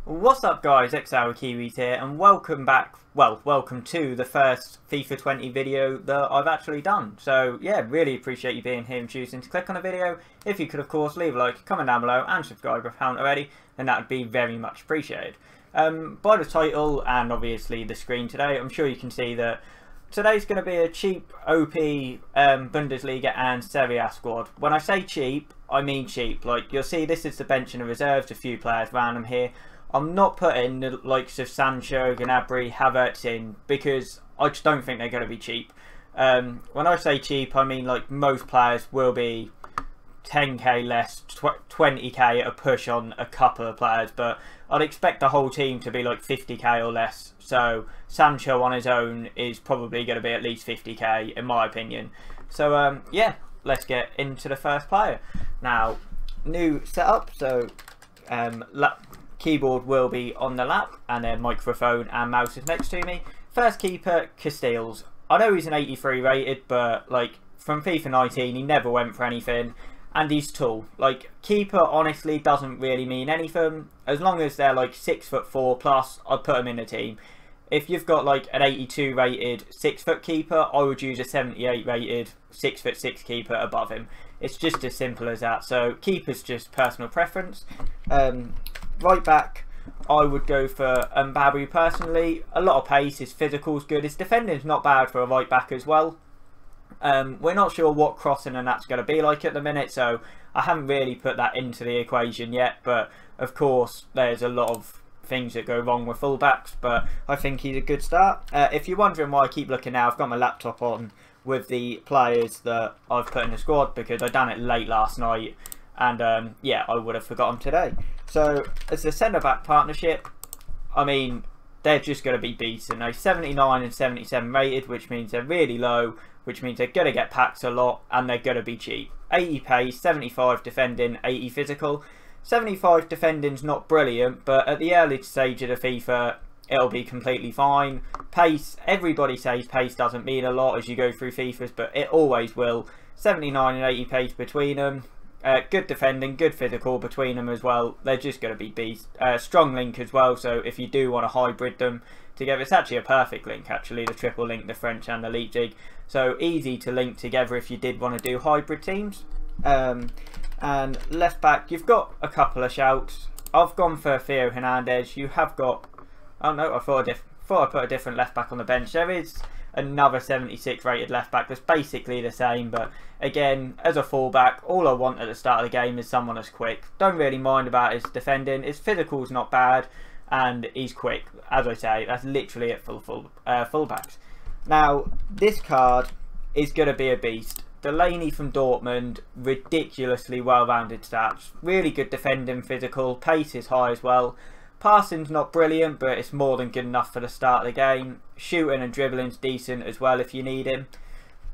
What's up guys, XR Kiwis here and welcome back, welcome to the first FIFA 20 video that I've actually done. So yeah, really appreciate you being here and choosing to click on the video. If you could of course leave a like, comment down below and subscribe if you haven't already, then that would be very much appreciated. By the title and obviously the screen today, I'm sure you can see that today's going to be a cheap OP Bundesliga and Serie A squad. When I say cheap, I mean cheap. Like you'll see this is the bench and the reserves, a few players random here. I'm not putting the likes of Sancho, Gnabry, Havertz in because I just don't think they're going to be cheap. When I say cheap, I mean like most players will be 10k less, 20k at a push on a couple of players, but I'd expect the whole team to be like 50k or less. So Sancho on his own is probably going to be at least 50k in my opinion. So yeah, let's get into the first player. Now, new setup, so keyboard will be on the lap and then microphone and mouse is next to me. First keeper, Castells. I know he's an 83 rated, but like from FIFA 19 he never went for anything and he's tall. Like keeper honestly doesn't really mean anything. As long as they're like 6'4" plus, I'd put him in the team. If you've got like an 82 rated 6-foot keeper, I would use a 78 rated 6'6" keeper above him. It's just as simple as that. So keeper's just personal preference. Right back, I would go for Mbabu personally. A lot of pace, his physical's good, his defending's not bad for a right back as well. We're not sure what crossing and that's going to be like at the minute, so I haven't really put that into the equation yet, but of course there's a lot of things that go wrong with fullbacks, but I think he's a good start. If you're wondering why I keep looking now, I've got my laptop on with the players that I've put in the squad because I done it late last night and yeah, I would have forgotten today. So as a centre-back partnership, I mean, they're just going to be decent. They're 79 and 77 rated, which means they're really low, which means they're going to get packed a lot and they're going to be cheap. 80 pace, 75 defending, 80 physical. 75 defending's not brilliant, but at the early stage of the FIFA, it'll be completely fine. Pace, everybody says pace doesn't mean a lot as you go through FIFAs, but it always will. 79 and 80 pace between them. Good defending, good physical between them as well. They're just going to be beasts. Strong link as well, so if you do want to hybrid them together, it's actually a perfect link actually, the triple link, the French and the Leipzig. So easy to link together if you did want to do hybrid teams. And left back, you've got a couple of shouts. I've gone for Theo Hernandez. You have got, oh no, I thought I put a different left back on the bench. There is another 76 rated left back that's basically the same, but again, as a fullback, all I want at the start of the game is someone that's quick. Don't really mind about his defending. His physical's not bad and he's quick. As I say, that's literally it for fullbacks. Now this card is going to be a beast. Delaney from Dortmund, ridiculously well-rounded stats, really good defending, physical, pace is high as well. Passing's not brilliant, but it's more than good enough for the start of the game. Shooting and dribbling's decent as well if you need him.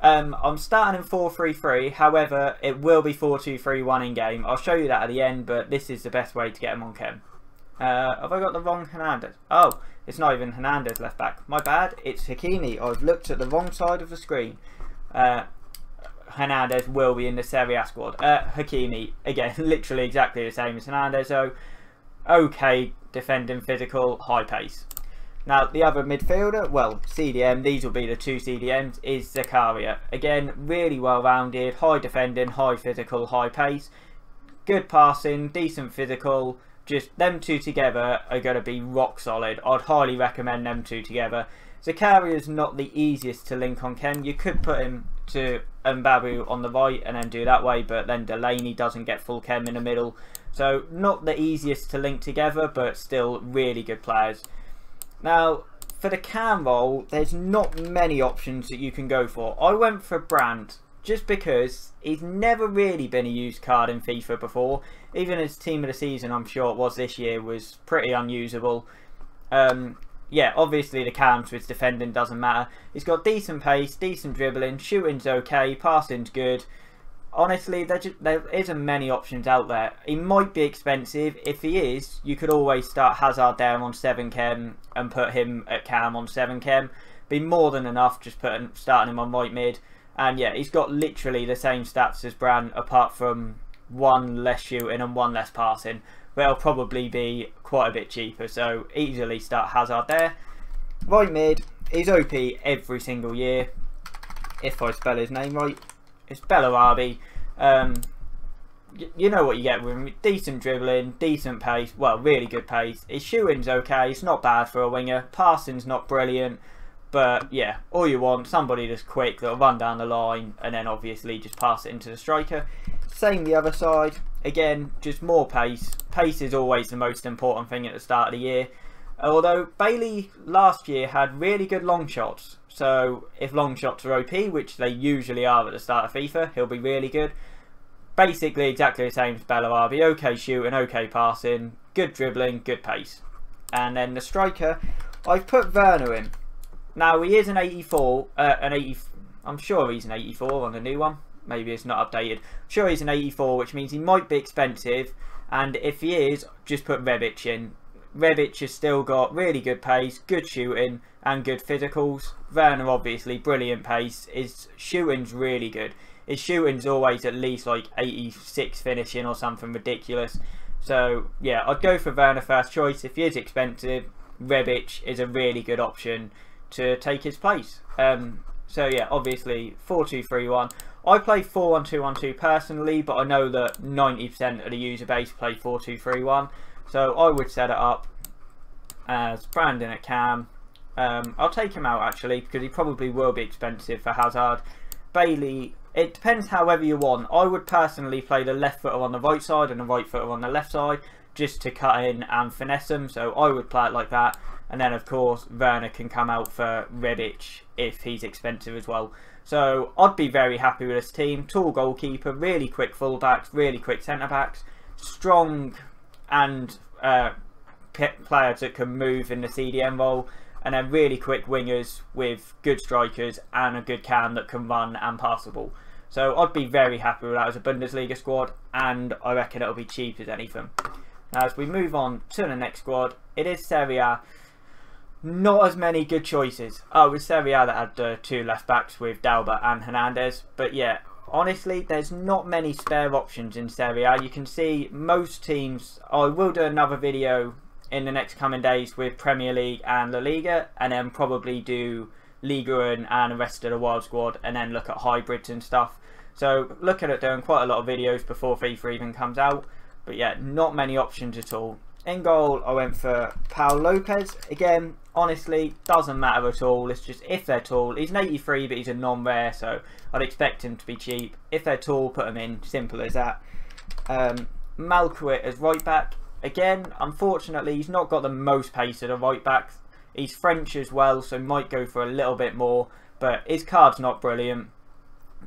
I'm starting in 4-3-3, however, it will be 4-2-3-1 in game. I'll show you that at the end, but this is the best way to get him on chem. Have I got the wrong Hernandez? Oh, it's not even Hernandez left back. My bad, it's Hakimi. I've looked at the wrong side of the screen. Hernandez will be in the Serie A squad. Hakimi, again, literally exactly the same as Hernandez, so okay defending, physical, high pace. Now the other midfielder, well, CDM, these will be the two CDMs, is Zakaria. Again, really well rounded, high defending, high physical, high pace, good passing, decent physical. Just them two together are going to be rock solid. I'd highly recommend them two together. Zakaria is not the easiest to link on chem. You could put him to Mbabu on the right and then do that way, but then Delaney doesn't get full chem in the middle. So not the easiest to link together, but still really good players. Now for the cam role, there's not many options that you can go for. I went for Brandt just because he's never really been a used card in FIFA before. Even his team of the season, I'm sure it was this year, was pretty unusable. Yeah, obviously the cams with defending doesn't matter. He's got decent pace, decent dribbling, shooting's okay, passing's good. Honestly, there isn't many options out there. He might be expensive. If he is, you could always start Hazard there on 7 chem and put him at cam on 7 chem. Be more than enough just starting him on right mid. And yeah, he's got literally the same stats as Brandt apart from one less shooting and one less passing. they'll probably be quite a bit cheaper. So easily start Hazard there. Right mid, he's OP every single year. If I spell his name right, it's Bellarabi. You know what you get with him. Decent dribbling, decent pace, well, really good pace. His shooting's okay, it's not bad for a winger. Passing's not brilliant, but yeah, all you want, somebody that's quick, that'll run down the line, and then obviously just pass it into the striker. Same the other side, again, just more pace. Pace is always the most important thing at the start of the year. Although Bailey last year had really good long shots, so if long shots are OP, which they usually are at the start of FIFA, he'll be really good. Basically exactly the same as Bellarabi, okay shooting, okay passing, good dribbling, good pace. And then the striker, I've put Werner in. Now he is an 84, I'm sure he's an 84 on the new one, maybe it's not updated. I'm sure he's an 84, which means he might be expensive, and if he is, just put Rebic in. Rebic has still got really good pace, good shooting and good physicals. Werner obviously brilliant pace, his shooting's really good. His shooting's always at least like 86 finishing or something ridiculous. So yeah, I'd go for Werner first choice. If he is expensive, Rebic is a really good option to take his place. So yeah, obviously 4-2-3-1. I play 4-1-2-1-2 personally, but I know that 90% of the user base play 4-2-3-1. So I would set it up as Brandon at cam. I'll take him out actually because he probably will be expensive for Hazard. Bailey, it depends however you want. I would personally play the left footer on the right side and the right footer on the left side just to cut in and finesse them. So I would play it like that. And then of course Werner can come out for Rebic if he's expensive as well. So I'd be very happy with this team. Tall goalkeeper, really quick fullbacks, really quick centre backs, strong and players that can move in the CDM role, and then really quick wingers with good strikers and a good cam that can run and pass the ball. So I'd be very happy with that as a Bundesliga squad, and I reckon it'll be cheap as anything. Now as we move on to the next squad, it is Serie A. Not as many good choices. Oh, it was Serie A that had the two left backs with Dalba and Hernandez, but yeah, honestly there's not many spare options in Serie A. You can see most teams, I will do another video in the next coming days with Premier League and La Liga, and then probably do Liga and the rest of the wild squad, and then look at hybrids and stuff. So looking at doing quite a lot of videos before FIFA even comes out, but yeah, not many options at all. In goal I went for Paul Lopez. Again, honestly doesn't matter at all, it's just if they're tall. He's an 83 but he's a non-rare, so I'd expect him to be cheap. If they're tall, put him in, simple as that. Malquit as right back. Again, unfortunately he's not got the most pace of the right back. He's French as well, so might go for a little bit more, but his card's not brilliant.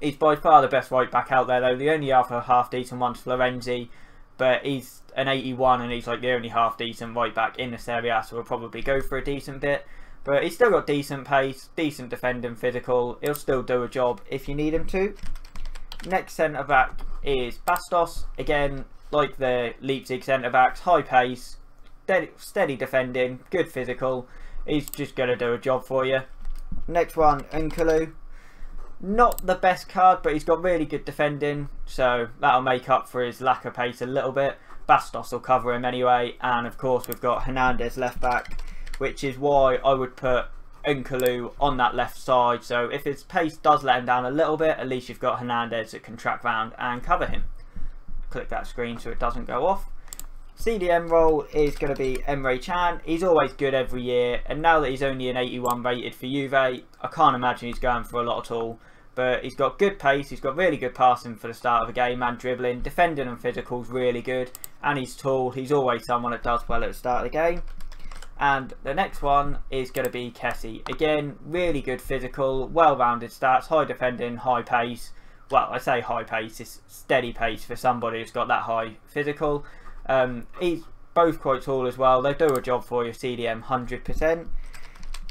He's by far the best right back out there though. The only other half decent one's Florenzi, but he's an 81 and he's like the only half decent right back in the Serie A, so we'll probably go for a decent bit. But he's still got decent pace, decent defending, physical. He'll still do a job if you need him to. Next centre back is Bastos. Again, like the Leipzig centre backs, high pace, steady defending, good physical. He's just going to do a job for you. Next one, Nkalu. Not the best card, but he's got really good defending, so that'll make up for his lack of pace a little bit. Bastos will cover him anyway, and of course we've got Hernandez left back, which is why I would put Nkalu on that left side. So if his pace does let him down a little bit, at least you've got Hernandez that can track round and cover him. Click that screen so it doesn't go off. CDM role is going to be Emre Can. He's always good every year, and now that he's only an 81 rated for Juve, I can't imagine he's going for a lot at all. But he's got good pace, he's got really good passing for the start of a game and dribbling, defending and physical's really good, and he's tall. He's always someone that does well at the start of the game. And the next one is going to be Kessie. Again, really good physical, well-rounded stats, high defending, high pace. Well, I say high pace, it's steady pace for somebody who's got that high physical. He's both quite tall as well. They do a job for you, CDM 100%.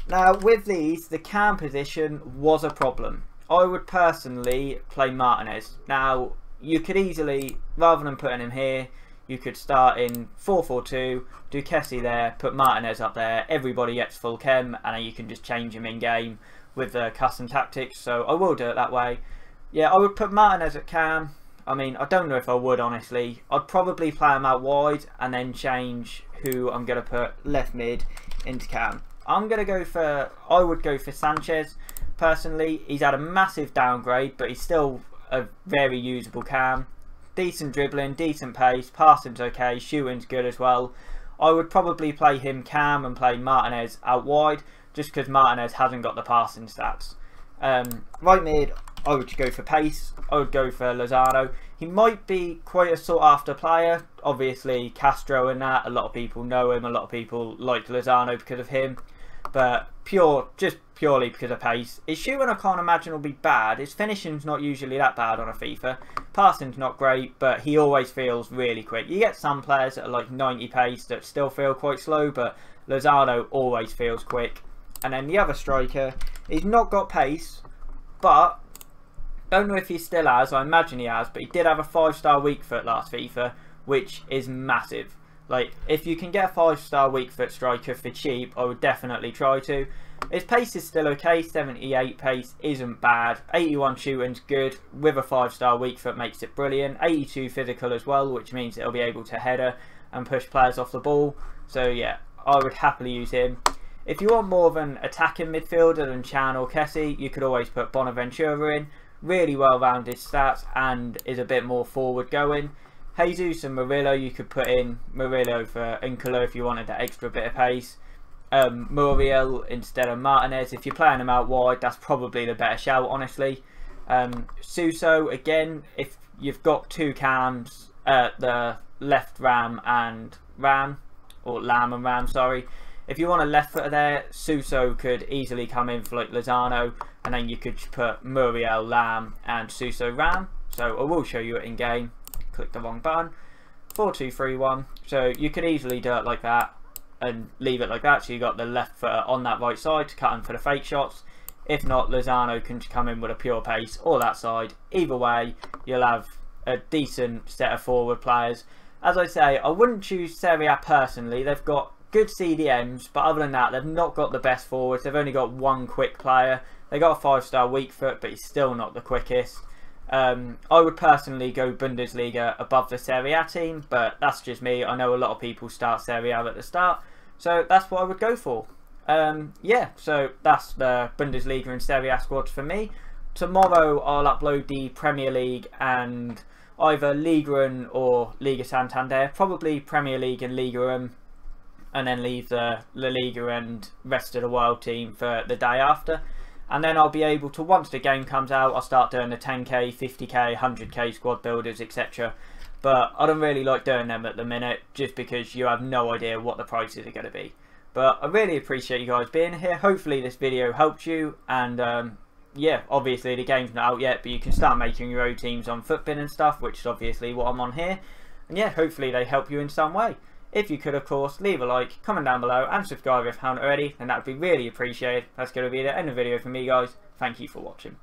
Now with these, the cam position was a problem. I would personally play Martinez. Now you could easily, rather than putting him here, you could start in 4-4-2, do Kessie there, put Martinez up there, everybody gets full chem, and then you can just change him in game with the custom tactics. So I will do it that way. Yeah, I would put Martinez at cam, I mean, I don't know if I would, honestly. I'd probably play him out wide and then change who I'm going to put left mid into cam. I would go for Sanchez, personally. He's had a massive downgrade, but he's still a very usable cam. Decent dribbling, decent pace, passing's okay, shooting's good as well. I would probably play him cam and play Martinez out wide, just because Martinez hasn't got the passing stats. Right mid, I would go for pace. I would go for Lozano. He might be quite a sought after player. Obviously Castro and that, a lot of people know him, a lot of people like Lozano because of him. But just purely because of pace. His shooting I can't imagine will be bad. His finishing's not usually that bad on a FIFA. Passing's not great, but he always feels really quick. You get some players that are like 90 pace that still feel quite slow, but Lozano always feels quick. And then the other striker, he's not got pace, but don't know if he still has. I imagine he has, but he did have a 5-star weak foot last FIFA, which is massive. Like, if you can get a 5-star weak foot striker for cheap, I would definitely try to. His pace is still okay. 78 pace isn't bad. 81 shooting's good. With a 5-star weak foot makes it brilliant. 82 physical as well, which means it'll be able to header and push players off the ball. So yeah, I would happily use him. If you want more of an attacking midfielder than Chan or Kessie, you could always put Bonaventura in. Really well-rounded stats and is a bit more forward going. Jesus and Murillo, you could put in Murillo for Nkala if you wanted that extra bit of pace. Muriel instead of Martinez. If you're playing him out wide, that's probably the better shout, honestly. Suso, again, if you've got two cams, the left Ram and Ram, or Lamb and Ram, sorry. If you want a left footer there, Suso could easily come in for like Lozano, and then you could put Muriel, Lamb, and Suso Ram. So I will show you it in game. Click the wrong button. 4-2-3-1. So you could easily do it like that and leave it like that. So you got the left footer on that right side to cut in for the fake shots. If not, Lozano can come in with a pure pace or that side. Either way, you'll have a decent set of forward players. As I say, I wouldn't choose Serie personally. They've got good CDMs, but other than that, they've not got the best forwards. They've only got one quick player. They got a 5-star weak foot, but he's still not the quickest. I would personally go Bundesliga above the Serie A team, but that's just me. I know a lot of people start Serie A at the start, so that's what I would go for. Yeah, so that's the Bundesliga and Serie A squads for me. Tomorrow I'll upload the Premier League and either Liga 1 or Liga Santander, probably Premier League and Liga 1, and then leave the La Liga and rest of the world team for the day after. And then I'll be able to, once the game comes out, I'll start doing the 10k, 50k, 100k squad builders, etc. But I don't really like doing them at the minute, just because you have no idea what the prices are going to be. But I really appreciate you guys being here. Hopefully this video helped you. And yeah, obviously the game's not out yet, but you can start making your own teams on Footbin and stuff, which is obviously what I'm on here. And yeah, hopefully they help you in some way. If you could, of course, leave a like, comment down below, and subscribe if you haven't already, then that would be really appreciated. That's going to be the end of the video for me, guys. Thank you for watching.